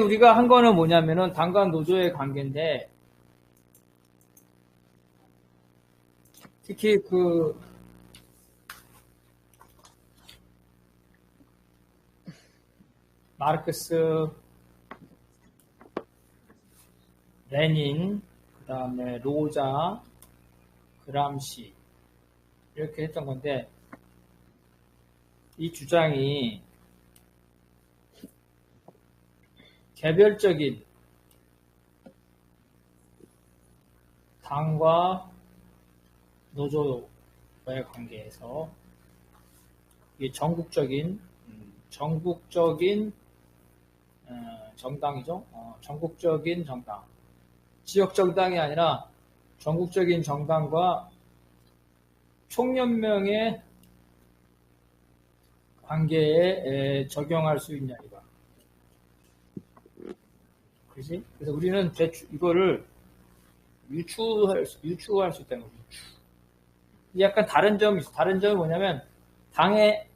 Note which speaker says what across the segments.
Speaker 1: 우리가 한 거는 뭐냐면은 당과 노조의 관계인데, 특히 마르크스, 레닌, 그 다음에 로자, 그람시 이렇게 했던 건데, 이 주장이 개별적인 당과 노조의 관계에서 이게 전국적인 정당이죠. 전국적인 정당, 지역 정당이 아니라 전국적인 정당과 총연명의 관계에 적용할 수 있냐 이거. 그지? 그래서 우리는 이거를 유추할 수 있다는 거죠. 약간 다른 점이 있어. 다른 점이 뭐냐면 당의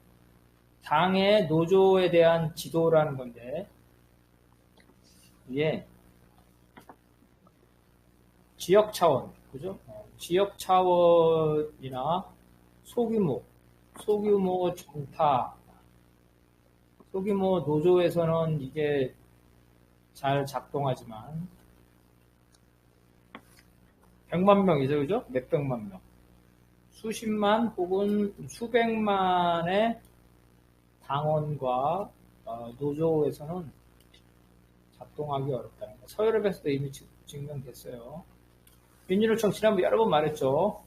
Speaker 1: 노조에 대한 지도라는 건데, 이게 지역 차원, 그죠? 지역 차원이나 소규모 정파, 소규모 노조에서는 이게 잘 작동하지만 100만 명이죠, 그죠? 몇백만 명, 수십만 혹은 수백만의 당원과 노조에서는 작동하기 어렵다는 거. 서유럽에서도 이미 증명됐어요. 민주노총 지난번에 여러 번 말했죠.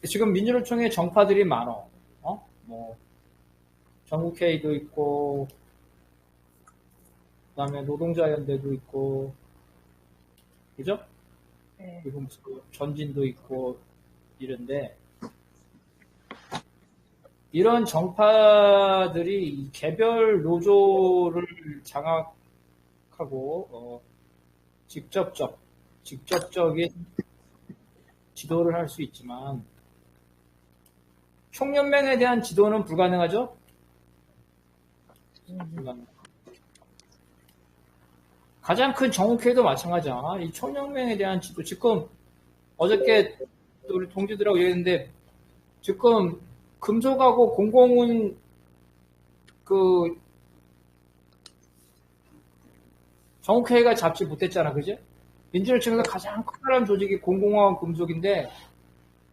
Speaker 1: 지금 민주노총에 정파들이 많어. 뭐 전국회의도 있고, 그다음에 노동자연대도 있고, 그죠?
Speaker 2: 네.
Speaker 1: 그리고 무슨 전진도 있고 이런데, 이런 정파들이 개별 노조를 장악하고 직접적인 지도를 할 수 있지만 총연맹에 대한 지도는 불가능하죠? 가장 큰 정국회의도 마찬가지야. 이 총연맹에 대한 지도, 지금 어저께 우리 동지들하고 얘기했는데, 지금 금속하고 공공은 정국회의가 잡지 못했잖아, 그지? 민주노총에서 가장 커다란 조직이 공공화학 금속인데,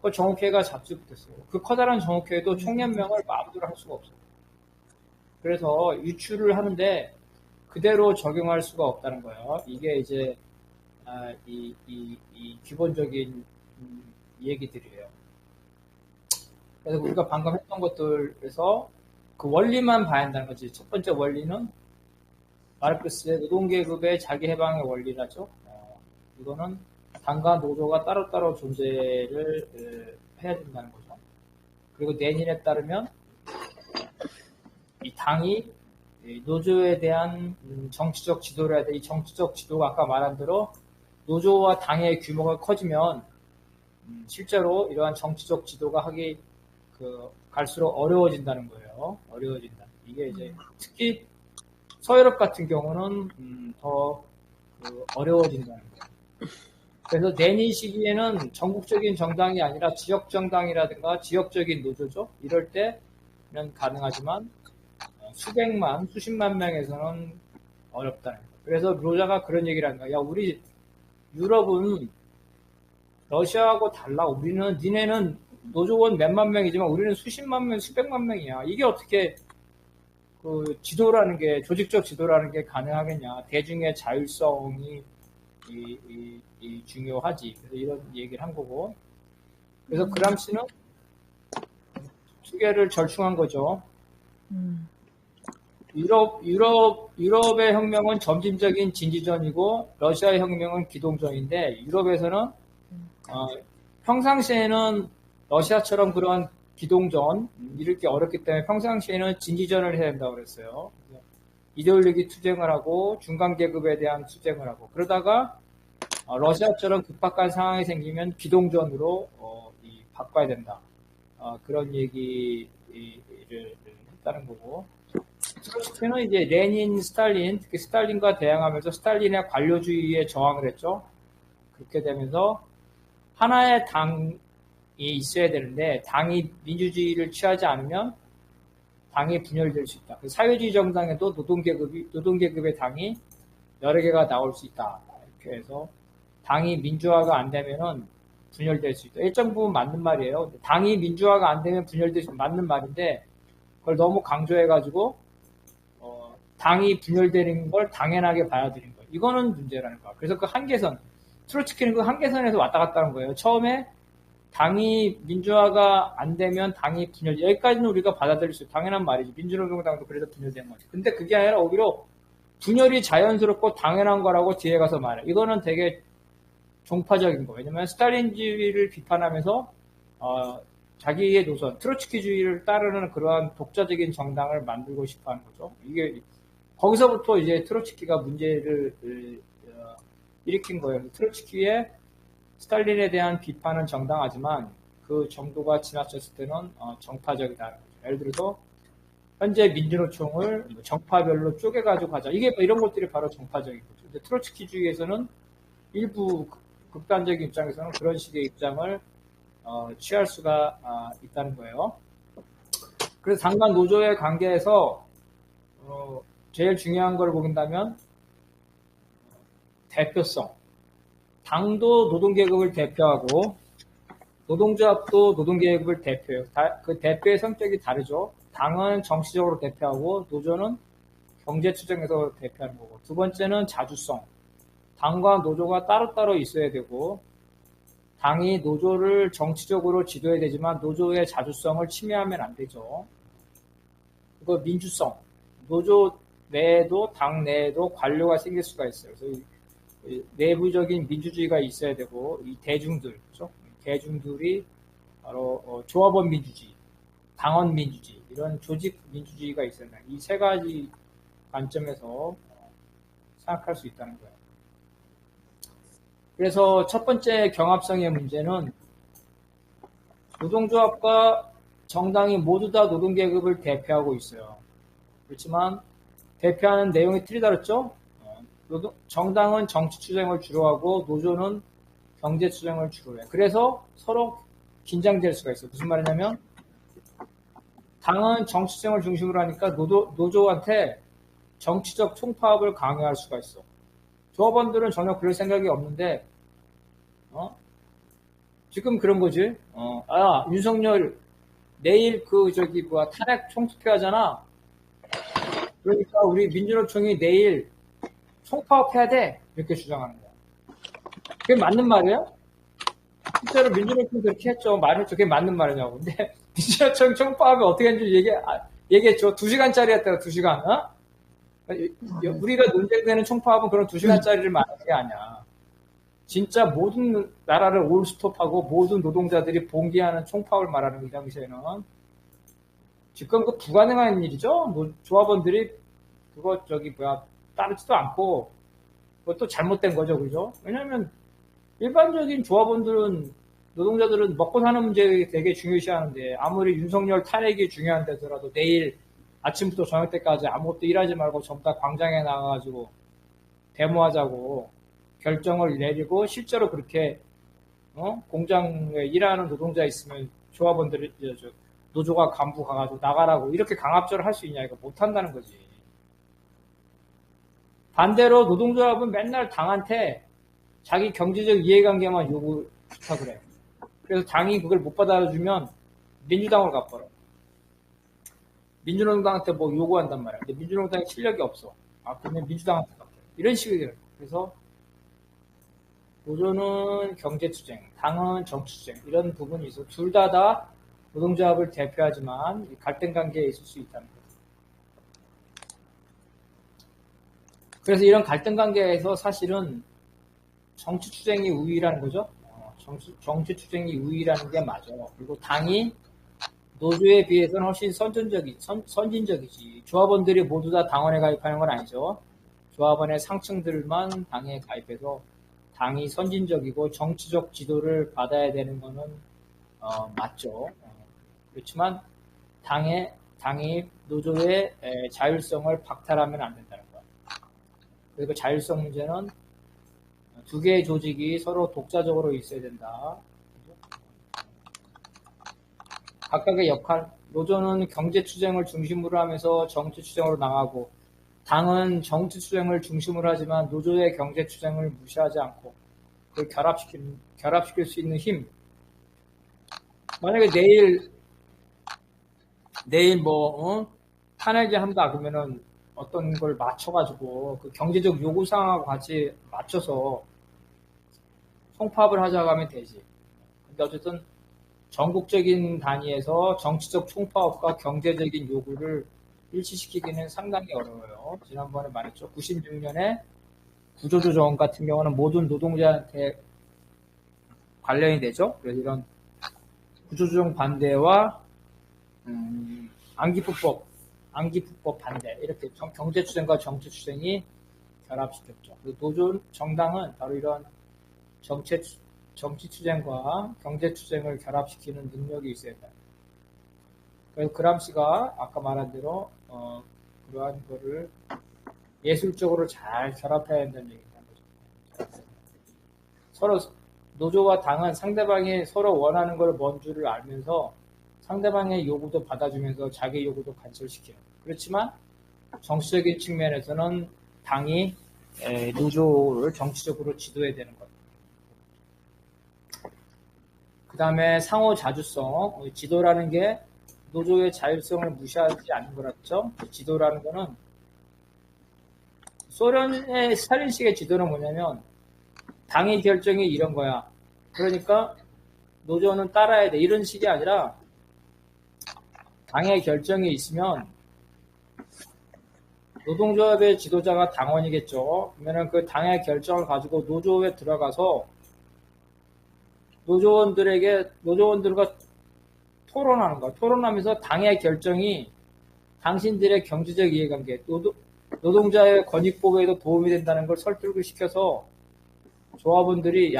Speaker 1: 그 정국회의가 잡지 못했어요. 그 커다란 정국회의도 총연맹을 마음대로 할 수가 없어요. 그래서 유추를 하는데 그대로 적용할 수가 없다는 거예요. 이게 이제 이 기본적인 얘기들이에요. 그래서 우리가 방금 했던 것들에서 그 원리만 봐야 한다는 거지. 첫 번째 원리는 마르크스의 노동계급의 자기해방의 원리라죠. 이거는 당과 노조가 따로따로 존재를 해야 된다는 거죠. 그리고 레닌에 따르면 이 당이 노조에 대한 정치적 지도를 해야 돼. 이 정치적 지도가 아까 말한 대로 노조와 당의 규모가 커지면 실제로 이러한 정치적 지도가 갈수록 어려워진다는 거예요. 어려워진다. 이게 이제 특히 서유럽 같은 경우는 더 어려워진다는 거예요. 그래서 내년 시기에는 전국적인 정당이 아니라 지역 정당이라든가 지역적인 노조죠. 이럴 때는 가능하지만 수백만, 수십만 명에서는 어렵다는 거예요. 그래서 로자가 그런 얘기를 하는 거야. 야, 우리 유럽은 러시아하고 달라. 니네는 노조원 몇만 명이지만 우리는 수십만 명, 수백만 명이야. 이게 어떻게 지도라는 게, 조직적 지도라는 게 가능하겠냐. 대중의 자율성이 중요하지. 그래서 이런 얘기를 한 거고. 그래서 그람시는 두 개를 절충한 거죠. 유럽의 혁명은 점진적인 진지전이고 러시아의 혁명은 기동전인데, 유럽에서는 평상시에는 러시아처럼 그런 기동전 이렇게 어렵기 때문에 평상시에는 진지전을 해야 된다고 그랬어요. 이데올로기 투쟁을 하고 중간 계급에 대한 투쟁을 하고, 그러다가 러시아처럼 급박한 상황이 생기면 기동전으로 바꿔야 된다. 그런 얘기를 했다는 거고, 트로츠키는 이제 레닌, 스탈린, 특히 스탈린과 대항하면서 스탈린의 관료주의에 저항을 했죠. 그렇게 되면서 하나의 당이 있어야 되는데 당이 민주주의를 취하지 않으면 당이 분열될 수 있다. 사회주의 정당에도 노동계급의 당이 여러 개가 나올 수 있다. 이렇게 해서 당이 민주화가 안 되면은 분열될 수 있다. 일정 부분 맞는 말이에요. 당이 민주화가 안 되면 분열될 수 있다. 맞는 말인데 그걸 너무 강조해가지고 당이 분열되는 걸 당연하게 받아들인 거예요. 이거는 문제라는 거야. 그래서 그 한계선, 트로츠키는 그 한계선에서 왔다 갔다 하는 거예요. 처음에 당이 민주화가 안 되면 당이 분열, 여기까지는 우리가 받아들일 수 있어요. 당연한 말이지. 민주노동당도 그래서 분열된 거지. 근데 그게 아니라 오히려 분열이 자연스럽고 당연한 거라고 뒤에 가서 말해. 이거는 되게 종파적인 거예요. 왜냐면 스탈린주의를 비판하면서 자기의 노선, 트로츠키주의를 따르는 그러한 독자적인 정당을 만들고 싶어 하는 거죠. 이게 거기서부터 이제 트로츠키가 문제를 일으킨 거예요. 트로츠키의 스탈린에 대한 비판은 정당하지만 그 정도가 지나쳤을 때는 정파적이다는 거죠. 예를 들어서 현재 민주노총을 정파별로 쪼개가지고 가자. 이게 이런 것들이 바로 정파적인 거죠. 근데 트로츠키주의에서는 일부 극단적인 입장에서는 그런 식의 입장을 취할 수가 있다는 거예요. 그래서 당과 노조의 관계에서 제일 중요한 걸 보긴다면 대표성. 당도 노동계급을 대표하고 노동조합도 노동계급을 대표해요. 그 대표의 성격이 다르죠. 당은 정치적으로 대표하고 노조는 경제추정에서 대표하는 거고. 두 번째는 자주성. 당과 노조가 따로따로 있어야 되고 당이 노조를 정치적으로 지도해야 되지만 노조의 자주성을 침해하면 안 되죠. 그리고 민주성. 노조 내에도 당 내에도 관료가 생길 수가 있어요. 그래서 내부적인 민주주의가 있어야 되고 이 대중들, 그렇죠? 대중들이 바로 조합원 민주주의, 당원 민주주의 이런 조직 민주주의가 있어야 된다. 이 세 가지 관점에서 생각할 수 있다는 거예요. 그래서 첫 번째 경합성의 문제는 노동조합과 정당이 모두 다 노동계급을 대표하고 있어요. 그렇지만 대표하는 내용이 틀리다랬죠? 정당은 정치추정을 주로 하고 노조는 경제추정을 주로 해요. 그래서 서로 긴장될 수가 있어요. 무슨 말이냐면 당은 정치추정을 중심으로 하니까 노조한테 정치적 총파업을 강요할 수가 있어. 조합원들은 전혀 그럴 생각이 없는데 지금 그런 거지. 윤석열 내일 탄핵 총투표 하잖아. 그러니까 우리 민주노총이 내일 총파업해야 돼. 이렇게 주장하는 거야. 그게 맞는 말이에요? 실제로 민주노총 그렇게 했죠. 그게 맞는 말이냐고. 근데 민주노총 총파업이 어떻게 했는지 얘기했죠. 2시간짜리였다가 2시간. 우리가 논쟁되는 총파업은 그런 2시간짜리를 말하는 게 아니야. 진짜 모든 나라를 올스톱하고 모든 노동자들이 봉기하는 총파업을 말하는 거, 이 당시에는. 지금 그 불가능한 일이죠. 조합원들이 그거 따르지도 않고 그것도 잘못된 거죠. 그죠? 왜냐하면 일반적인 조합원들은 노동자들은 먹고 사는 문제 되게 중요시하는데 아무리 윤석열 탄핵이 중요한데더라도 내일 아침부터 저녁 때까지 아무것도 일하지 말고 전부 다 광장에 나가가지고 데모하자고 결정을 내리고 실제로 그렇게 공장에 일하는 노동자 있으면 조합원들이 노조가 간부 가가지고 나가라고 이렇게 강압적으로 할 수 있냐. 이거 못한다는 거지. 반대로 노동조합은 맨날 당한테 자기 경제적 이해관계만 요구 부탁을 해. 그래서 당이 그걸 못 받아주면 민주당으로 가버려. 민주노동당한테 뭐 요구한단 말이야. 근데 민주노동당에 실력이 없어. 그러면 민주당한테 가버려. 이런 식이에요. 그래서 노조는 경제투쟁, 당은 정치투쟁 이런 부분이 있어. 둘 다 노동조합을 대표하지만 갈등 관계에 있을 수 있다는 거죠. 그래서 이런 갈등 관계에서 사실은 정치투쟁이 우위라는 거죠. 정치투쟁이 우위라는 게 맞아. 그리고 당이 노조에 비해서는 훨씬 선진적이지. 조합원들이 모두 다 당원에 가입하는 건 아니죠. 조합원의 상층들만 당에 가입해서 당이 선진적이고 정치적 지도를 받아야 되는 거는 맞죠. 그렇지만 당의 당이 노조의 자율성을 박탈하면 안 된다는 거야. 그리고 자율성 문제는 두 개의 조직이 서로 독자적으로 있어야 된다. 각각의 역할, 노조는 경제추쟁을 중심으로 하면서 정치추쟁으로 나가고, 당은 정치추쟁을 중심으로 하지만 노조의 경제추쟁을 무시하지 않고 그걸 결합시킬 수 있는 힘. 만약에 내일 탄핵이 한다 그러면은 어떤 걸 맞춰가지고 그 경제적 요구사항하고 같이 맞춰서 총파업을 하자고 하면 되지. 근데 어쨌든 전국적인 단위에서 정치적 총파업과 경제적인 요구를 일치시키기는 상당히 어려워요. 지난번에 말했죠. 96년에 구조조정 같은 경우는 모든 노동자한테 관련이 되죠. 그래서 이런 구조조정 반대와 안기부법 반대 이렇게 경제추쟁과 정치추쟁이 결합시켰죠. 노조 정당은 바로 이런 정치추쟁과 경제추쟁을 결합시키는 능력이 있어야 돼요. 그래서 그람시가 아까 말한 대로 그러한 거를 예술적으로 잘 결합해야 한다는 얘기입니다. 서로 노조와 당은 상대방이 서로 원하는 걸 뭔 줄을 알면서 상대방의 요구도 받아주면서 자기 요구도 관철시켜요. 그렇지만 정치적인 측면에서는 당이 노조를 정치적으로 지도해야 되는 것. 그 다음에 상호 자주성, 지도라는 게 노조의 자율성을 무시하지 않는 거랍죠. 지도라는 거는 소련의 스탈린식의 지도는 뭐냐면 당의 결정이 이런 거야. 그러니까 노조는 따라야 돼. 이런 식이 아니라 당의 결정이 있으면 노동조합의 지도자가 당원이겠죠. 그러면 그 당의 결정을 가지고 노조에 들어가서 노조원들과 토론하는 거야. 토론하면서 당의 결정이 당신들의 경제적 이해관계, 노동자의 권익보호에도 도움이 된다는 걸 설득을 시켜서 조합원들이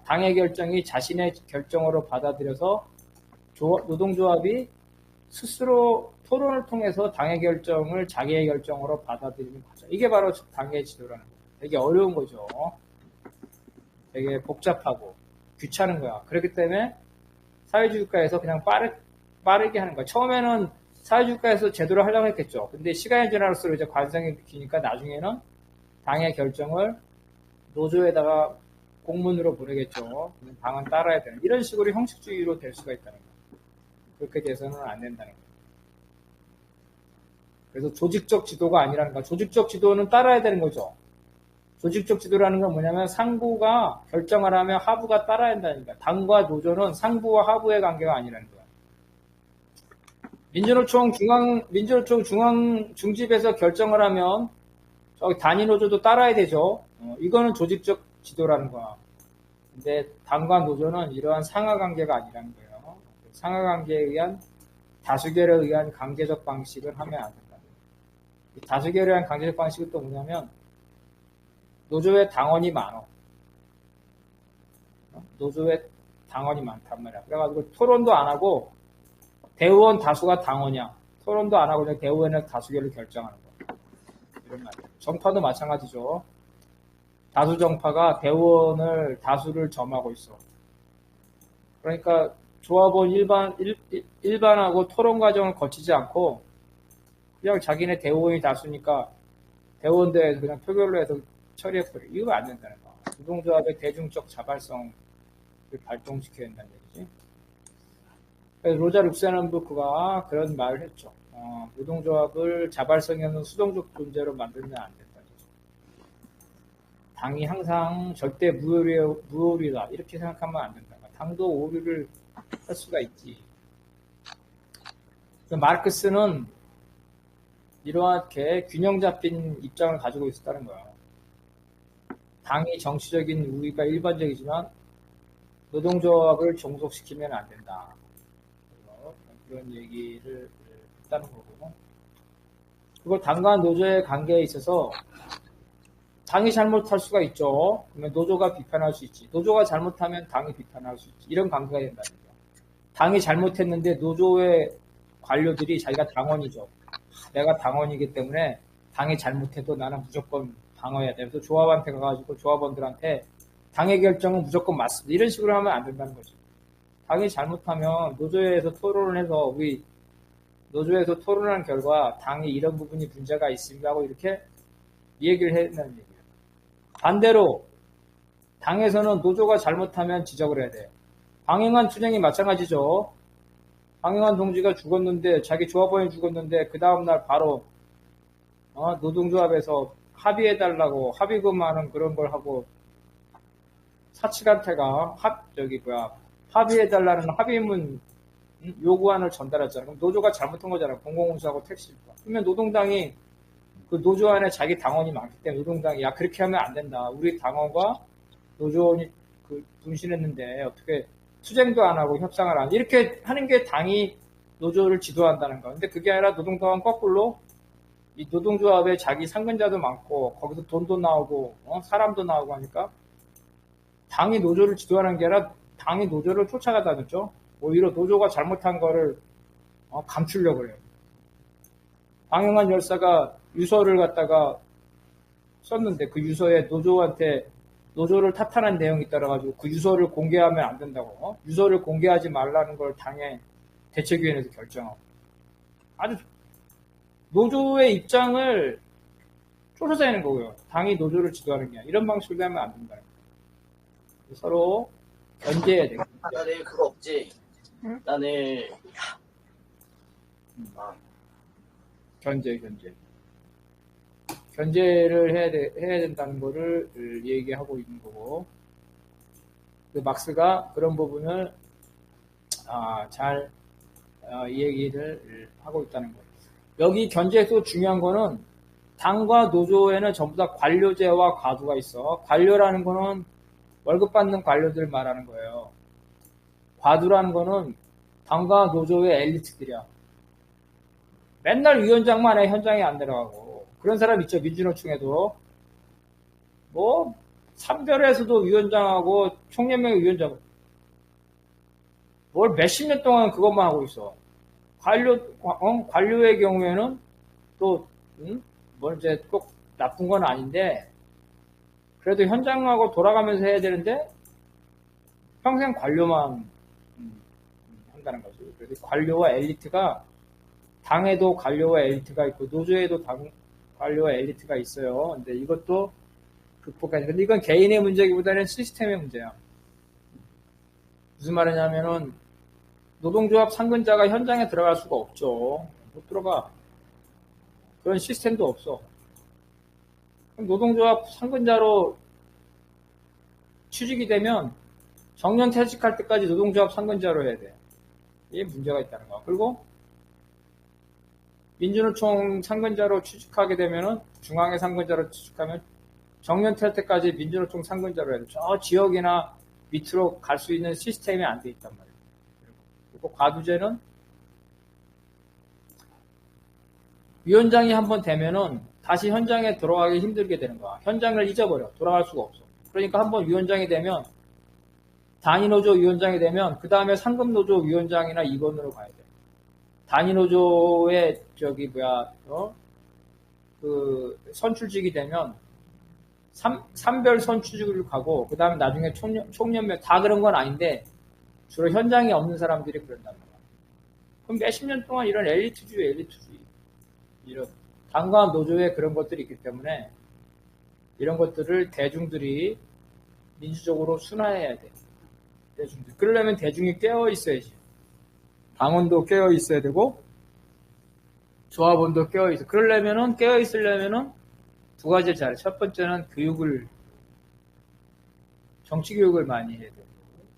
Speaker 1: 당의 결정이 자신의 결정으로 받아들여서 노동조합이 스스로 토론을 통해서 당의 결정을 자기의 결정으로 받아들이는 거죠. 이게 바로 당의 지도라는 거예요. 되게 어려운 거죠. 되게 복잡하고 귀찮은 거야. 그렇기 때문에 사회주의 국가에서 그냥 빠르게 하는 거야. 처음에는 사회주의 국가에서 제대로 하려고 했겠죠. 근데 시간이 지날수록 이제 관성이 비키니까 나중에는 당의 결정을 노조에다가 공문으로 보내겠죠. 당은 따라야 되는. 이런 식으로 형식주의로 될 수가 있다는 거예요. 그렇게 돼서는 안 된다는 거예요. 그래서 조직적 지도가 아니라는 거야. 조직적 지도는 따라야 되는 거죠. 조직적 지도라는 건 뭐냐면 상부가 결정을 하면 하부가 따라야 한다니까. 당과 노조는 상부와 하부의 관계가 아니라는 거야. 민주노총 중집에서 결정을 하면 저기 단위 노조도 따라야 되죠. 이거는 조직적 지도라는 거야. 근데 당과 노조는 이러한 상하 관계가 아니라는 거예요. 상하 관계에 의한 다수결에 의한 강제적 방식을 하면 안 된다. 다수결에 의한 강제적 방식은 또 뭐냐면 노조에 당원이 많어. 노조에 당원이 많단 말이야. 그래가지고 토론도 안 하고 대의원 다수가 당원이야. 토론도 안 하고 그냥 대의원의 다수결을 결정하는 거야. 이런 말이야. 정파도 마찬가지죠. 다수 정파가 대의원을 다수를 점하고 있어. 그러니까 조합원 일반하고 토론 과정을 거치지 않고 그냥 자기네 대의원이 다수니까 대의원대회에서 그냥 표결로 해서 처리해버려. 이거 안 된다는 거. 노동조합의 대중적 자발성을 발동시켜야 된다는 얘기지. 그래서 로자 룩셈부르크가 그런 말을 했죠. 노동조합을 자발성이 없는 수동적 존재로 만들면 안 된다. 당이 항상 절대 무오류다. 이렇게 생각하면 안 된다. 당도 오류를 할 수가 있지. 마르크스는 이렇게 균형 잡힌 입장을 가지고 있었다는 거예요. 당이 정치적인 우위가 일반적이지만 노동조합을 종속시키면 안 된다. 그런 얘기를 했다는 거고. 그리고 당과 노조의 관계에 있어서 당이 잘못할 수가 있죠. 그러면 노조가 비판할 수 있지. 노조가 잘못하면 당이 비판할 수 있지. 이런 관계가 된다는 거예요. 당이 잘못했는데 노조의 관료들이 자기가 당원이죠. 내가 당원이기 때문에 당이 잘못해도 나는 무조건 방어해야 돼. 그래서 조합한테 가가지고 조합원들한테 당의 결정은 무조건 맞습니다. 이런 식으로 하면 안 된다는 거죠. 당이 잘못하면 노조에서 토론을 해서 우리 노조에서 토론한 결과 당이 이런 부분이 문제가 있습니다 하고 이렇게 얘기를 했다는 얘기예요. 반대로 당에서는 노조가 잘못하면 지적을 해야 돼요. 방영환 투쟁이 마찬가지죠. 방영환 동지가 죽었는데 자기 조합원이 죽었는데 그 다음날 바로 노동조합에서 합의해달라고 합의금하는 그런 걸 하고 사측한테가 합의해달라는 합의문 요구안을 전달했잖아요. 그럼 노조가 잘못한 거잖아요. 공공운수하고 택시과. 그러면 노동당이 그 노조 안에 자기 당원이 많기 때문에 노동당이 야 그렇게 하면 안 된다. 우리 당원과 노조원이 분신했는데 어떻게 투쟁도 안 하고 협상을 안 이렇게 하는 게 당이 노조를 지도한다는 거. 근데 그게 아니라 노동당은 거꾸로 이 노동조합에 자기 상근자도 많고 거기서 돈도 나오고 사람도 나오고 하니까 당이 노조를 지도하는 게 아니라 당이 노조를 쫓아가다녔죠. 오히려 노조가 잘못한 거를 감추려고 해요. 방영환 열사가 유서를 갖다가 썼는데 그 유서에 노조한테 노조를 탓하는 내용이 따라가지고 그 유서를 공개하면 안 된다고 유서를 공개하지 말라는 걸 당의 대책위원회에서 결정하고 아주 노조의 입장을 쫓아내는 거고요. 당이 노조를 지도하는 게 아니라 이런 방식으로 하면 안 된다. 서로 견제해야 되고.
Speaker 2: 야, 내일 그거 없지?
Speaker 3: 응?
Speaker 2: 나 내일
Speaker 1: 견제를 해야 된다는 거를 얘기하고 있는 거고. 그 막스가 그런 부분을 잘 얘기를 하고 있다는 거예요. 여기 견제에서 중요한 거는 당과 노조에는 전부 다 관료제와 과두가 있어. 관료라는 거는 월급 받는 관료들 말하는 거예요. 과두라는 거는 당과 노조의 엘리트들이야. 맨날 위원장만 해 현장에 안 내려가고. 그런 사람 있죠. 민주노총에도. 뭐 삼별에서도 위원장하고 총연맹 위원장. 뭘 몇십 년 동안 그것만 하고 있어. 관료의 경우에는 또 뭐 이제 꼭 나쁜 건 아닌데 그래도 현장하고 돌아가면서 해야 되는데 평생 관료만 한다는 거죠. 그래서 관료와 엘리트가 당에도 관료와 엘리트가 있고 노조에도 관료와 엘리트가 있어요. 근데 이것도 극복해야 돼. 근데 이건 개인의 문제기보다는 시스템의 문제야. 무슨 말이냐면은 노동조합 상근자가 현장에 들어갈 수가 없죠. 못 들어가. 그런 시스템도 없어. 그럼 노동조합 상근자로 취직이 되면 정년 퇴직할 때까지 노동조합 상근자로 해야 돼. 이게 문제가 있다는 거야. 그리고 민주노총 상근자로 취직하게 되면은 중앙의 상근자로 취직하면 정년 퇴할 때까지 민주노총 상근자로 해야 돼. 저 지역이나 밑으로 갈 수 있는 시스템이 안 돼 있단 말이에요. 그리고 과두제는 위원장이 한번 되면은 다시 현장에 들어가기 힘들게 되는 거야. 현장을 잊어버려. 돌아갈 수가 없어. 그러니까 한번 위원장이 되면 단위노조 위원장이 되면 그 다음에 상급노조 위원장이나 임원으로 가야 돼. 단위노조의 그 선출직이 되면 삼별 선출직을 가고 그 다음에 나중에 총연맹 다 그런 건 아닌데 주로 현장에 없는 사람들이 그런단 말이야. 그럼 몇십 년 동안 이런 엘리트주의 이런 당과 노조에 그런 것들이 있기 때문에 이런 것들을 대중들이 민주적으로 순화해야 돼. 대중들. 그러려면 대중이 깨어 있어야지. 당원도 깨어 있어야 되고 조합원도 깨어 있어. 그러려면은 깨어 있으려면은 두 가지를 잘해. 첫 번째는 정치 교육을 많이 해야 돼.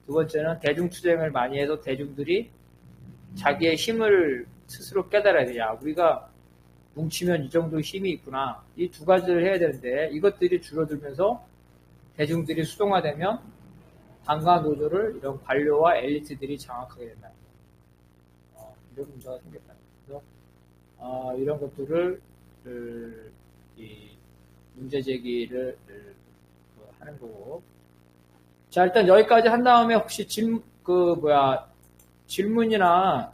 Speaker 1: 두 번째는 대중 투쟁을 많이 해서 대중들이 자기의 힘을 스스로 깨달아야 돼. 야, 우리가 뭉치면 이 정도 힘이 있구나. 이 두 가지를 해야 되는데 이것들이 줄어들면서 대중들이 수동화되면 당과 노조를 이런 관료와 엘리트들이 장악하게 된다. 이런 문제가 생겼다. 그래서 이런 것들을 문제 제기를 하는 거고. 자, 일단 여기까지 한 다음에 혹시 질문이나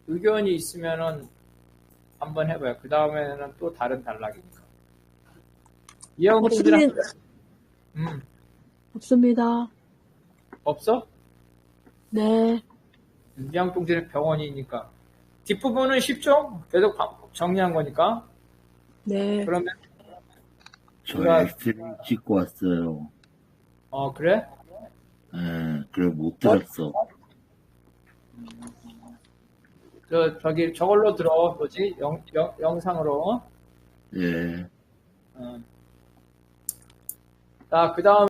Speaker 1: 의견이 있으면은 한번 해봐요. 그 다음에는 또 다른 단락이니까. 이해하고 동지랑
Speaker 2: 없습니다.
Speaker 1: 없어?
Speaker 2: 네.
Speaker 1: 이양 동지는 병원이니까. 뒷부분은 쉽죠? 계속 정리한 거니까.
Speaker 2: 네.
Speaker 1: 그러면
Speaker 3: 저
Speaker 1: 우리가
Speaker 3: 엑스레이 찍고 왔어요.
Speaker 1: 그래?
Speaker 3: 예, 그래 못 들었어.
Speaker 1: 저기 저걸로 들어. 뭐지? 영상으로.
Speaker 3: 예.
Speaker 1: 자, 그 다음